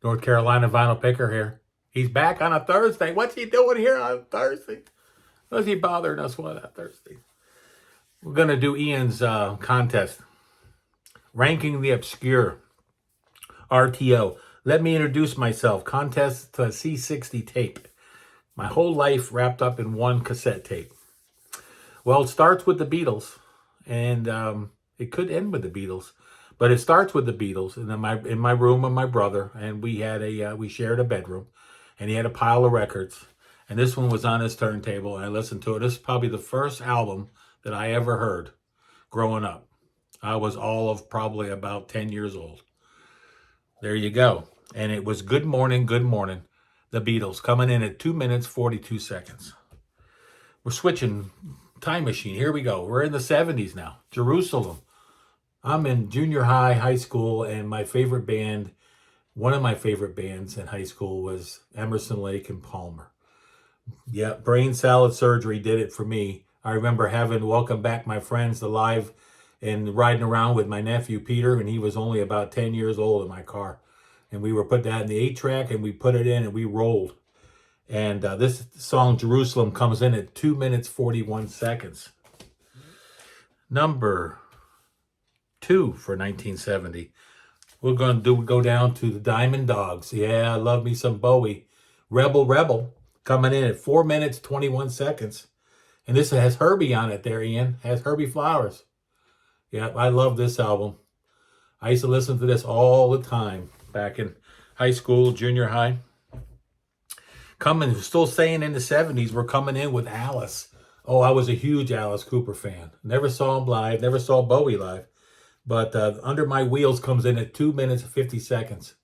North Carolina vinyl picker here. He's back on a Thursday. What's he doing here on Thursday? What's he bothering us with on Thursday? We're going to do Ian's contest. Ranking the Obsure. RTO. Let me introduce myself. Contest to a C60 tape. My whole life wrapped up in one cassette tape. Well, it starts with the Beatles. And it could end with the Beatles. But it starts with the Beatles in my room with my brother, and we shared a bedroom, and he had a pile of records, and this one was on his turntable, and I listened to it. This is probably the first album that I ever heard growing up. I was all of probably about 10 years old. There you go. And it was Good Morning, the Beatles, coming in at 2 minutes, 42 seconds. We're switching time machine. Here we go. We're in the 70s now. Jerusalem. I'm in junior high, high school, and my favorite band, one of my favorite bands in high school was Emerson, Lake and Palmer. Yeah, brain salad surgery did it for me. I remember having Welcome Back My Friends the live and riding around with my nephew Peter, and he was only about 10 years old in my car. And we were put that in the 8-track, and we put it in, and we rolled. And this song, Jerusalem, comes in at 2 minutes, 41 seconds. Number 2 for 1970. We're going to go down to the Diamond Dogs. Yeah, I love me some Bowie. Rebel Rebel, coming in at 4 minutes, 21 seconds. And this has Herbie on it there, Ian. Has Herbie Flowers. Yeah, I love this album. I used to listen to this all the time back in high school, junior high. Still staying in the 70s, we're coming in with Alice. Oh, I was a huge Alice Cooper fan. Never saw him live, never saw Bowie live. But Under My Wheels comes in at 2 minutes, 50 seconds.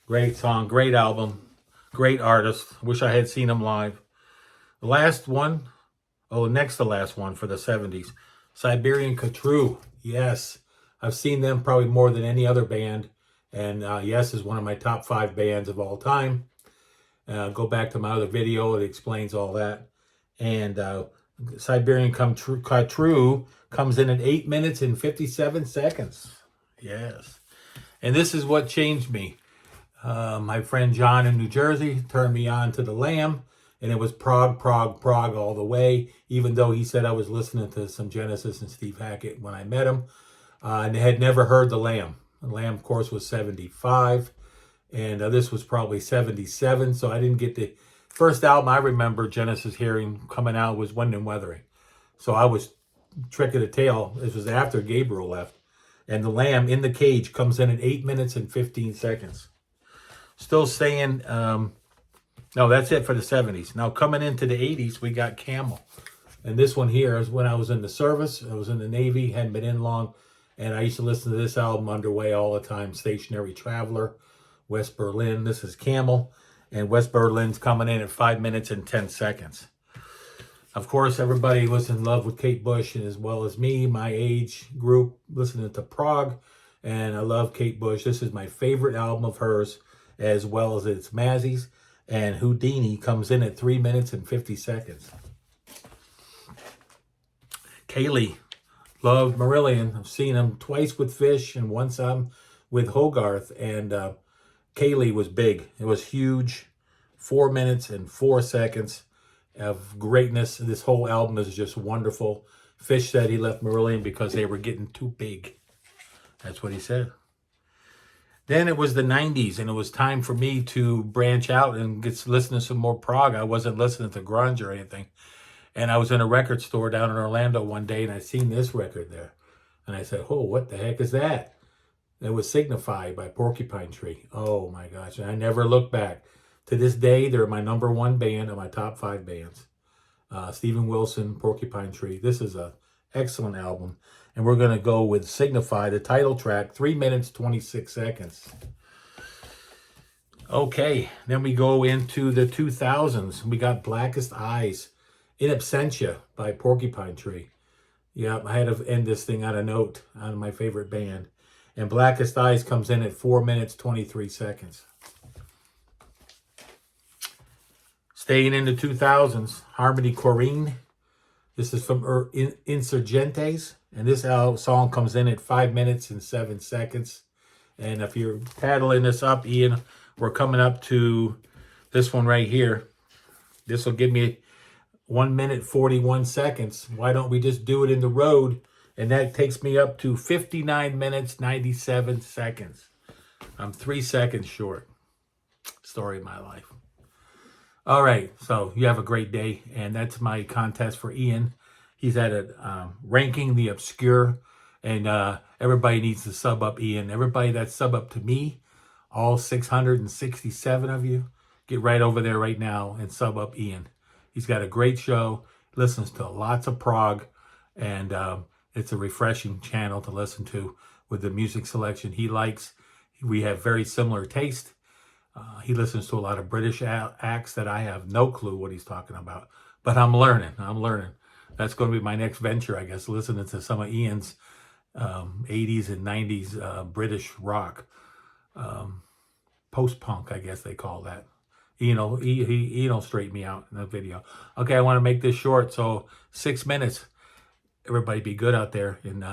Great song, great album, great artist. Wish I had seen him live. The last one, next to last one for the 70s. Siberian Khatru. Yes, I've seen them probably more than any other band. And yes, is one of my top 5 bands of all time. Go back to my other video. It explains all that. And Siberian Khatru comes in at 8 minutes and 57 seconds. Yes. And this is what changed me. My friend John in New Jersey turned me on to the Lamb, and it was prog all the way, even though he said I was listening to some Genesis and Steve Hackett when I met him, and had never heard the Lamb. The Lamb, of course, was 75, and this was probably 77, so I didn't get the first album I remember Genesis hearing coming out was Wind and Weathering. So I was Trick of the Tail. This was after Gabriel left. And the Lamb in the Cage comes in at 8 minutes and 15 seconds. Still staying, no, that's it for the 70s. Now coming into the 80s, we got Camel. And this one here is when I was in the service. I was in the Navy, hadn't been in long. And I used to listen to this album underway all the time. Stationary Traveler, West Berlin. This is Camel. And West Berlin's coming in at 5 minutes and 10 seconds. Of course, everybody was in love with Kate Bush, as well as me, my age group, listening to prog. And I love Kate Bush. This is my favorite album of hers, as well as it's Mazzy's. And Houdini comes in at 3 minutes and 50 seconds. Kaylee, loved Marillion. I've seen him twice with Fish and once with Hogarth. And Kaylee was big. It was huge. 4 minutes and 4 seconds of greatness. This whole album is just wonderful. Fish said he left Marillion because they were getting too big. That's what he said. Then it was the 90s, and it was time for me to branch out and listen to some more prog. I wasn't listening to grunge or anything. And I was in a record store down in Orlando one day, and I seen this record there. And I said, oh, what the heck is that? It was Signify by Porcupine Tree. Oh, my gosh. And I never looked back. To this day, they're my number 1 band of my top 5 bands. Steven Wilson, Porcupine Tree. This is an excellent album. And we're going to go with Signify, the title track, 3 minutes, 26 seconds. Okay, then we go into the 2000s. We got Blackest Eyes, In Absentia by Porcupine Tree. Yeah, I had to end this thing on a note on my favorite band. And Blackest Eyes comes in at 4 minutes, 23 seconds. Staying in the 2000s, Harmony Korine. This is from Insurgentes. And this song comes in at 5 minutes and 7 seconds. And if you're paddling this up, Ian, We're coming up to this one right here. This will give me 1 minute 41 seconds. Why don't we just do it in the road? And that takes me up to 59 minutes 97 seconds. I'm 3 seconds short. Story of my life. All right, so you have a great day, and that's my contest for Ian. He's at a ranking the obscure, and everybody needs to sub up Ian. Everybody that's sub up to me, all 667 of you, get right over there right now and sub up Ian. He's got a great show, listens to lots of prog, and it's a refreshing channel to listen to with the music selection he likes. We have very similar taste. He listens to a lot of British acts that I have no clue what he's talking about. But I'm learning. That's going to be my next venture, I guess, listening to some of Ian's 80s and 90s British rock. Post-punk, I guess they call that. Ian'll straighten me out in the video. Okay, I want to make this short, so 6 minutes. Everybody be good out there and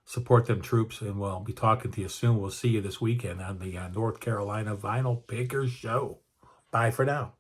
support them troops, and we'll be talking to you soon. We'll see you this weekend on the North Carolina Vinyl Pickers Show. Bye for now.